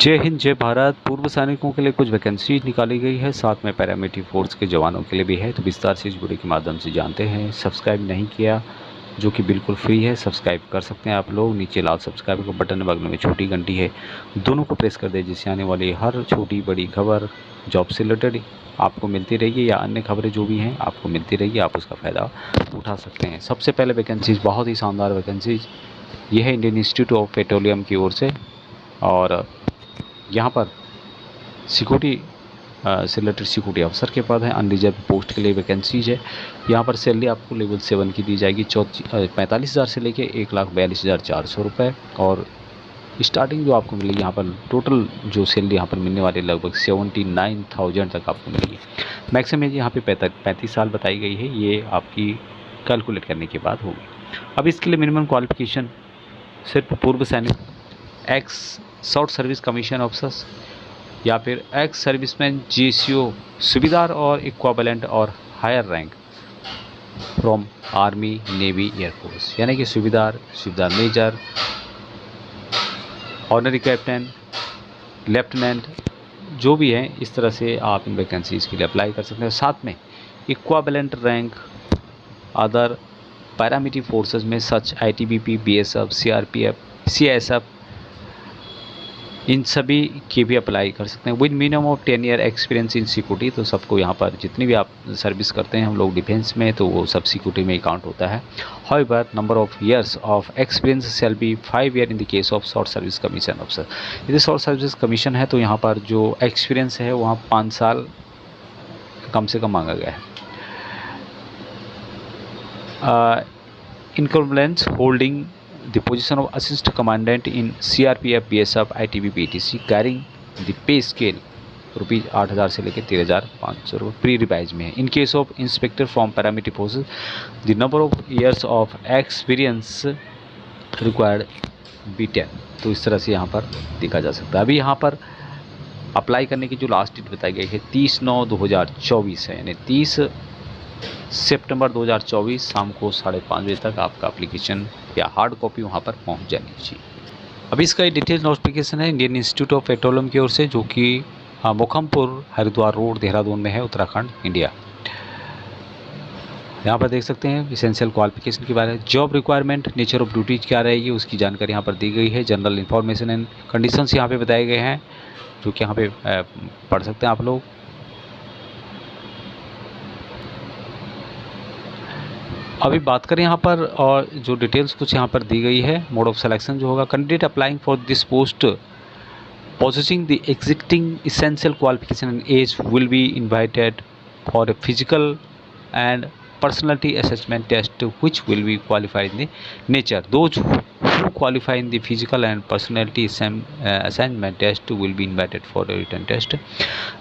जय हिंद जय भारत। पूर्व सैनिकों के लिए कुछ वैकेंसी निकाली गई है, साथ में पैरामिलिट्री फोर्स के जवानों के लिए भी है। तो विस्तार से इस वीडियो के माध्यम से जानते हैं। सब्सक्राइब नहीं किया जो कि बिल्कुल फ्री है, सब्सक्राइब कर सकते हैं आप लोग। नीचे लाल सब्सक्राइब का बटन, बगल में छोटी घंटी है, दोनों को प्रेस कर दे, जिससे आने वाली हर छोटी बड़ी खबर जॉब से रिलेटेड आपको मिलती रहेगी या अन्य खबरें जो भी हैं आपको मिलती रहेगी, आप उसका फ़ायदा उठा सकते हैं। सबसे पहले वैकेंसीज, बहुत ही शानदार वैकेंसीज ये है इंडियन इंस्टीट्यूट ऑफ पेट्रोलियम की ओर से। और यहाँ पर सिक्योरिटी से रिलेटेड सिक्योरिटी अफसर के पद हैं, अनरिजर्व पोस्ट के लिए वैकेंसीज है। यहाँ पर सैलरी आपको लेवल 7 की दी जाएगी, 45,000 से लेके 1,42,400 रुपये। और स्टार्टिंग जो आपको मिलेगी यहाँ पर, टोटल जो सैलरी यहाँ पर मिलने वाली लगभग 79,000 तक आपको मिलेगी। मैक्सिमम एज यहाँ पे 35 साल बताई गई है, ये आपकी कैलकुलेट करने के बाद होगी। अब इसके लिए मिनिमम क्वालिफिकेशन सिर्फ पूर्व सैनिक, ex short service commission officers या फिर एक्स सर्विसमैन GSO सूबेदार और इक्विवेलेंट और higher rank from army navy air force, यानी कि सूबेदार मेजर, ऑनरी कैप्टन, लेफ्टिनेंट जो भी हैं, इस तरह से आप इन वैकेंसीज़ के लिए अप्लाई कर सकते हैं। साथ में equivalent rank other paramilitary forces में सच ITBP, BSF, CRPF, CSF, इन सभी के भी अप्लाई कर सकते हैं with minimum of 10 year experience in security. तो सबको यहाँ पर जितनी भी आप सर्विस करते हैं हम लोग डिफेंस में, तो वो सब सिक्योरिटी में ही काउंट होता है। However number of years of experience shall be 5 year in the case of short service commission officer. यदि शॉर्ट सर्विस कमीशन है तो यहाँ पर जो एक्सपीरियंस है वहाँ 5 साल कम से कम मांगा गया है। इनकम्बलेंस holding the position of assistant commandant in CRPF, BSF, ITBP, etc. carrying the pay scale rupees 8,000 से लेकर 13,500 रुपये प्री रिवाइज में है। In case of inspector from paramilitary forces the number of years of experience required B10। तो इस तरह से यहाँ पर देखा जा सकता है। अभी यहाँ पर अप्लाई करने की जो लास्ट डेट बताई गई है 30/9/2024 है, यानी 30 सितंबर 2024 शाम को 5:30 बजे तक आपका एप्लीकेशन या हार्ड कॉपी वहाँ पर पहुँच जानी चाहिए। अभी इसका एक डिटेल नोटिफिकेशन है इंडियन इंस्टीट्यूट ऑफ पेट्रोलियम की ओर से, जो कि मोखमपुर हरिद्वार रोड देहरादून में है, उत्तराखंड, इंडिया। यहाँ पर देख सकते हैं इसेंशियल क्वालिफिकेशन के बारे में, job requirement, nature of duties क्या रहेगी उसकी जानकारी यहाँ पर दी गई है। जनरल इन्फॉर्मेशन एंड कंडीशंस यहाँ पे बताए गए हैं, जो कि यहाँ पे पढ़ सकते हैं आप लोग। अभी बात करें यहाँ पर, और जो डिटेल्स कुछ यहाँ पर दी गई है, मोड ऑफ सिलेक्शन जो होगा, candidate applying for this post possessing the existing essential qualification and age will be invited for a physical and personality assessment test which will be qualified in the nature. Those who qualify in the physical and personality assessment test will be invited for a written test.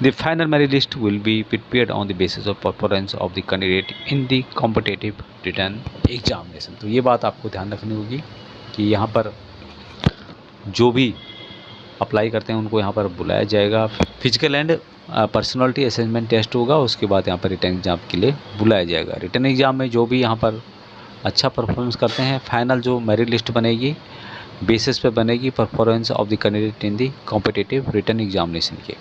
The final merit list will be prepared on the basis of performance of the candidate in the competitive written examination. तो ये बात आपको ध्यान रखनी होगी कि यहाँ पर जो भी अप्लाई करते हैं उनको यहाँ पर बुलाया जाएगा। Physical and personality assessment test होगा, उसके बाद यहाँ पर रिटर्न एग्जाम के लिए बुलाया जाएगा। रिटर्न एग्जाम में जो भी यहाँ पर अच्छा परफॉर्मेंस करते हैं, फाइनल जो मेरिट लिस्ट बनेगी बेसिस पे बनेगी performance of the candidate in the competitive return examination के।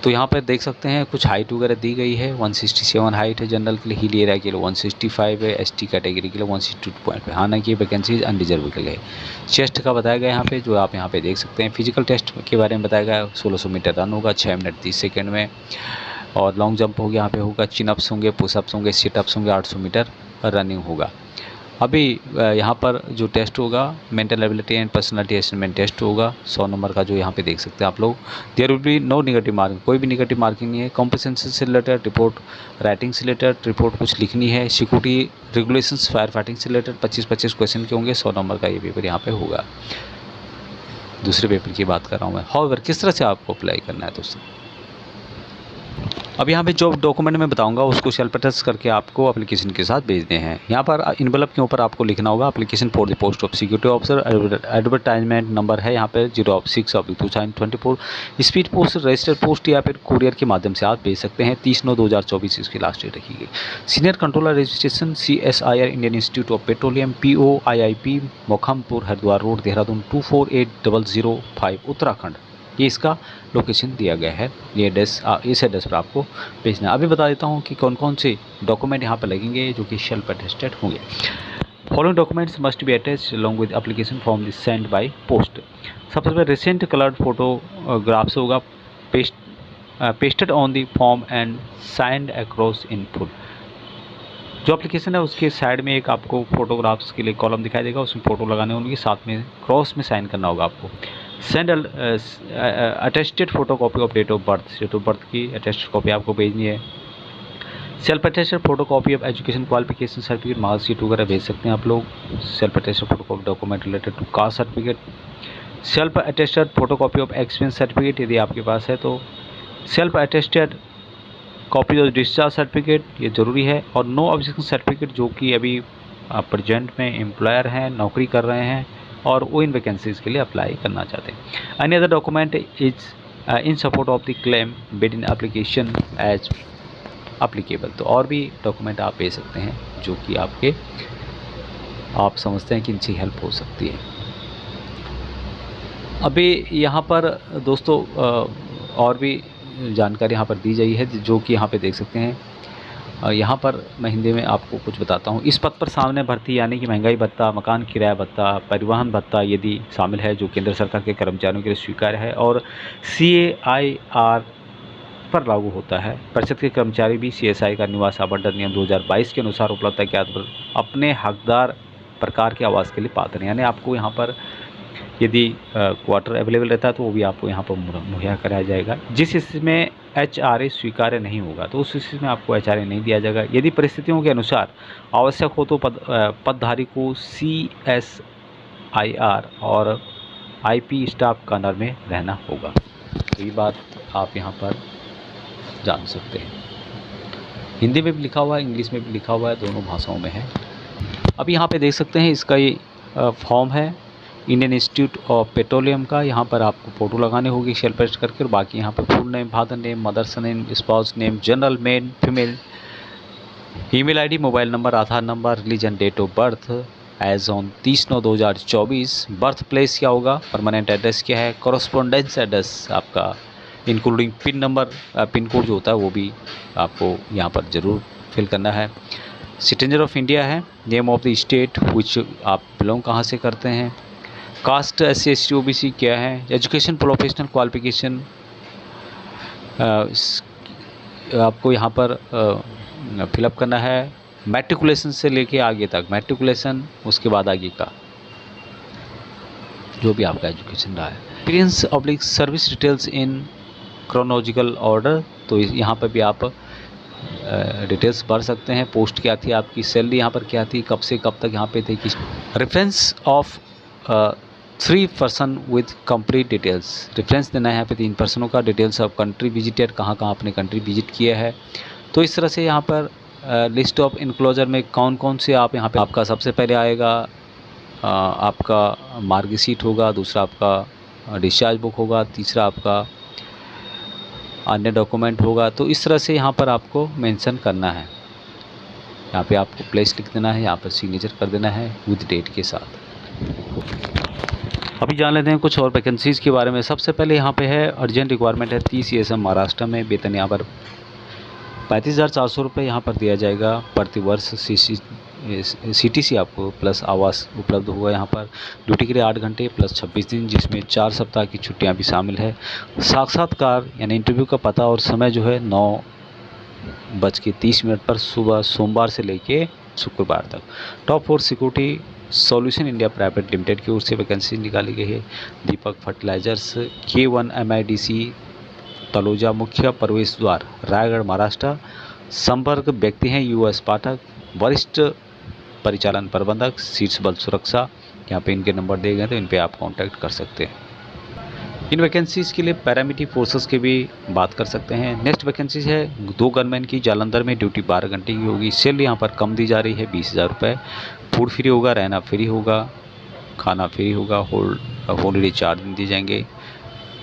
तो यहाँ पर देख सकते हैं कुछ हाइट वगैरह दी गई है। 167 हाइट है जनरल के लिए, हिल एरिया के लिए 165 है, ST कैटेगरी के लिए 162.5। हालांकि वैकेंसी अनरिजर्व के लिए। चेस्ट का बताया गया यहाँ पे, जो आप यहाँ पे देख सकते हैं। फिजिकल टेस्ट के बारे में बताया गया, 1600 मीटर रन होगा 6 मिनट 30 सेकेंड में, और लॉन्ग जंप हो गया यहाँ पे होगा, चिनअप्स होंगे, पुशअप्स होंगे, सिटअप्स होंगे, 800 मीटर रनिंग होगा। अभी यहाँ पर जो टेस्ट होगा mental ability and personality assessment test होगा 100 नंबर का, जो यहाँ पे देख सकते हैं आप लोग। There will be no negative marking, कोई भी नेगेटिव मार्किंग नहीं है। कॉम्पिटेंसी से रिलेटेड रिपोर्ट, राइटिंग से रिलेटेड रिपोर्ट कुछ लिखनी है, सिक्योरिटी रेगुलेशंस, फायर फाइटिंग से रिलेटेड 25-25 क्वेश्चन के होंगे। 100 नंबर का ये पेपर यहाँ पे होगा। दूसरे पेपर की बात कर रहा हूँ मैं। हाउएवर किस तरह से आपको अप्लाई करना है दोस्तों, अब यहाँ पे जो डॉक्यूमेंट मैं बताऊंगा उसको सेल्फ अटेस्ट करके आपको एप्लीकेशन के साथ भेजने हैं। यहाँ पर इनवेलप के ऊपर आपको लिखना होगा application for the post of security officer. Advertisement number है यहाँ पे 0/6/2024। स्पीड पोस्ट, रजिस्टर्ड पोस्ट या फिर कुरियर के माध्यम से आप भेज सकते हैं। 30/9/2024 इसकी लास्ट डेट रखी गई। Senior controller registration CSIR Indian institute of petroleum POIIP Mokhampur Haridwar road Dehradun 248005 Uttarakhand. ये इसका लोकेशन दिया गया है, ये एड्रेस इस एड्रेस पर आपको भेजना है। अभी बता देता हूँ कि कौन कौन से डॉक्यूमेंट यहाँ पर लगेंगे जो कि सेल्फ अटेस्टेड होंगे। Following documents must be attached along with application form is send by post. सबसे पहले रिसेंट कलर्ड फोटोग्राफ्स होगा pasted on the form and signed across in full. जो एप्लीकेशन है उसके साइड में एक आपको फोटोग्राफ्स के लिए कॉलम दिखाई देगा, उसमें फ़ोटो लगाने होंगे, साथ में क्रॉस में साइन करना होगा आपको। Send attested photo copy of date of birth की अटेस्टेड कॉपी आपको भेजनी है। Self attested photo copy of education qualification certificate, marksheet वगैरह भेज सकते हैं आप लोग। Self attested photo copy document related to caste certificate. Self attested photo copy of experience certificate यदि आपके पास है तो। Self attested copy of discharge certificate ये ज़रूरी है। और नो ऑब्जेक्शन सर्टिफिकेट जो कि अभी प्रेजेंट में एम्प्लॉयर हैं, नौकरी कर रहे हैं और वो इन वैकेंसीज़ के लिए अप्लाई करना चाहते हैं। Any other document is in support of the claim bid in application as applicable. तो और भी डॉक्यूमेंट आप भेज सकते हैं जो कि आप समझते हैं कि इनसे हेल्प हो सकती है। अभी यहाँ पर दोस्तों और भी जानकारी यहाँ पर दी गई है जो कि यहाँ पे देख सकते हैं। यहाँ पर मैं हिंदी में आपको कुछ बताता हूँ। इस पद पर सामने भर्ती यानी कि महंगाई भत्ता, मकान किराया भत्ता, परिवहन भत्ता यदि शामिल है जो केंद्र सरकार के कर्मचारियों के लिए स्वीकार्य है और CAIR पर लागू होता है। परिषद के कर्मचारी भी CSI का निवास आवंटन नियम 2022 के अनुसार उपलब्धता के आधार पर अपने हकदार प्रकार के आवास के लिए पात्र हैं। यानी आपको यहाँ पर यदि क्वार्टर अवेलेबल रहता है तो वो भी आपको यहाँ पर मुहैया कराया जाएगा। जिस स्थिति में HRA स्वीकार्य नहीं होगा तो उस स्थिति में आपको HRA नहीं दिया जाएगा। यदि परिस्थितियों के अनुसार आवश्यक हो तो पदधारी को CSIR और IP स्टाफ का अंडर में रहना होगा। तो ये बात आप यहाँ पर जान सकते हैं। हिंदी में भी लिखा हुआ है, इंग्लिश में भी लिखा हुआ है, दोनों भाषाओं में है। अब यहाँ पे देख सकते हैं इसका ये फॉर्म है इंडियन इंस्टीट्यूट ऑफ पेट्रोलियम का। यहाँ पर आपको फ़ोटो लगाने होगी सेल्फ अटेस्ट करके। और बाकी यहाँ पर full name, father name, mother's name, spouse name, general, male, female, email ID, mobile number, Aadhaar number, religion, date of birth age on 30/9/2024, birth place क्या होगा, परमानेंट एड्रेस क्या है, कॉरस्पॉन्डेंस एड्रेस आपका including pin number, pin code जो होता है वो भी आपको यहाँ पर ज़रूर फिल करना है। सिटीजन ऑफ इंडिया है, name of the state which आप बिलोंग कहाँ से करते हैं, कास्ट SC ST OBC क्या है, एजुकेशन प्रोफेशनल क्वालिफिकेशन आपको यहाँ पर फिलअप करना है। मैट्रिकुलेशन से लेके आगे तक, मैट्रिकुलेशन उसके बाद आगे का जो भी आपका एजुकेशन रहा है। Experience oblique service details in chronological order, तो यहाँ पर भी आप डिटेल्स भर सकते हैं। पोस्ट क्या थी आपकी, सैलरी यहाँ पर क्या थी, कब से कब तक यहाँ पे थे, किस reference of 3 person with complete details, reference देना है यहाँ पे 3 पर्सनों का, डिटेल्स ऑफ कंट्री विजिटेड, कहाँ कहाँ आपने कंट्री विजिट किया है। तो इस तरह से यहाँ पर लिस्ट ऑफ इनक्लोजर में कौन कौन से आप यहाँ पे आपका सबसे पहले आएगा आपका मार्कशीट होगा, दूसरा आपका डिस्चार्ज बुक होगा, तीसरा आपका अन्य डॉक्यूमेंट होगा। तो इस तरह से यहाँ पर आपको मेंशन करना है। यहाँ पे आपको प्लेस लिख देना है, यहाँ पर सिग्नेचर कर देना है विद डेट के साथ। अभी जान लेते हैं कुछ और वैकेंसीज़ के बारे में। सबसे पहले यहाँ पे है अर्जेंट रिक्वायरमेंट है 30 CSM महाराष्ट्र में। वेतन यहाँ पर 35,400 रुपये यहाँ पर दिया जाएगा प्रति वर्ष। CTC आपको प्लस आवास उपलब्ध होगा यहाँ पर। ड्यूटी के लिए 8 घंटे प्लस 26 दिन, जिसमें 4 सप्ताह की छुट्टियाँ भी शामिल है। साक्षात्कार यानी इंटरव्यू का पता और समय जो है 9:30 पर सुबह सोमवार से लेके शुक्रवार तक। Top 4 security solution India private limited की ओर से वैकेंसी निकाली गई है। दीपक फर्टिलाइजर्स K1 MIDC तलोजा मुख्य प्रवेश द्वार रायगढ़ महाराष्ट्र। संपर्क व्यक्ति हैं US पाठक, वरिष्ठ परिचालन प्रबंधक, शीर्ष बल सुरक्षा। यहाँ पे इनके नंबर दिए गए तो इन पे आप कांटेक्ट कर सकते हैं। इन वैकेंसीज़ के लिए पैरामिलिट्री फोर्सेस की भी बात कर सकते हैं। नेक्स्ट वैकेंसीज है 2 गनमैन की जालंधर में, ड्यूटी 12 घंटे की होगी। सैलरी यहाँ पर कम दी जा रही है 20,000 रुपये। फूड फ्री होगा, रहना फ्री होगा, खाना फ्री होगा, हॉलीडे 4 दिन दिए जाएंगे।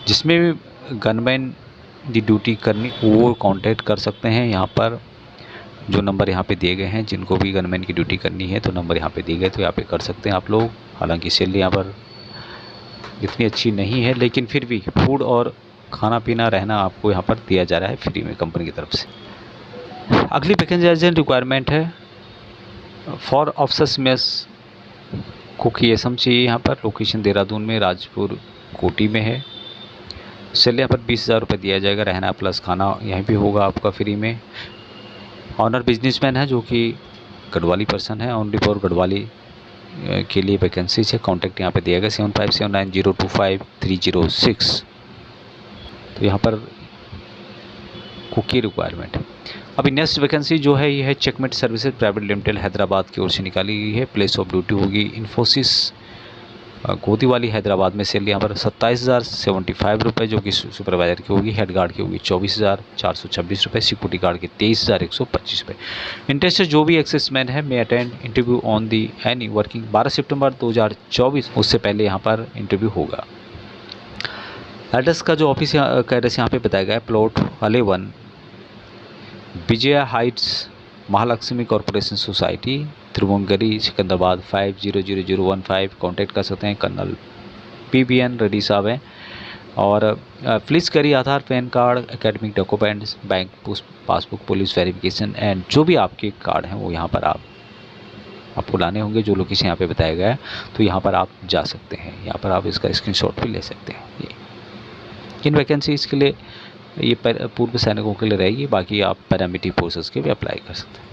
जिसमें भी गनमैन की ड्यूटी करनी वो कांटेक्ट कर सकते हैं। यहाँ पर जो नंबर यहाँ पे दिए गए हैं, जिनको भी गनमैन की ड्यूटी करनी है तो नंबर यहाँ पे दिए गए तो यहाँ पे कर सकते हैं आप लोग। हालांकि सैलरी यहाँ पर इतनी अच्छी नहीं है, लेकिन फिर भी फूड और खाना पीना रहना आपको यहाँ पर दिया जा रहा है फ्री में कंपनी की तरफ से। अगली वैकेंसी अर्जेंट रिक्वायरमेंट है फॉर ऑफिसर्स मेस कुक, ये सब चाहिए यहाँ पर। लोकेशन देहरादून में, राजपुर कोटी में है। चलिए यहाँ पर 20,000 रुपये दिया जाएगा, रहना प्लस खाना यहीं भी होगा आपका फ्री में। ऑनर बिजनेसमैन है जो कि गढ़वाली पर्सन है, ओनली फॉर गढ़वाली के लिए वैकेंसीज है। कॉन्टैक्ट यहाँ पे दिया गया 7579025306। तो यहाँ पर कुक की रिक्वायरमेंट है। अभी नेक्स्ट वैकेंसी जो है ये है checkmate services private limited, Hyderabad की ओर से निकाली गई है। प्लेस ऑफ ड्यूटी होगी इन्फोसिस गोदीवाली हैदराबाद में। सैलरी यहाँ पर 27,075 रुपये जो कि सुपरवाइजर की होगी। हेड गार्ड की होगी 24,426 रुपये। सिक्योरिटी गार्ड के 23,125 रुपये। इंटरेस्टेड जो भी एक्सेसमैन है may attend interview on the any working 12 सितंबर 2024, उससे पहले यहाँ पर इंटरव्यू होगा। एड्रेस का जो ऑफिस का एड्रेस यहाँ पे बताया गया है, plot eleven Vijaya heights Mahalakshmi corporation society, Tribhuvannagari, Secunderabad 500015। Contact कर सकते हैं। कर्नल PBN रेड्डी साहब हैं। और प्लीज़ करिए Aadhaar, pan card, academic documents, bank passbook, police verification and जो भी आपके कार्ड हैं वो यहाँ पर आपको लाने होंगे। जो लोकेशन यहाँ पे बताया गया है, तो यहाँ पर आप जा सकते हैं। यहाँ पर आप इसका स्क्रीनशॉट भी ले सकते हैं। ये इन वैकेंसीज़ के लिए ये पूर्व सैनिकों के लिए रहेगी, बाकी आप पैरामिलिट्री फोर्सेस के भी अप्लाई कर सकते हैं।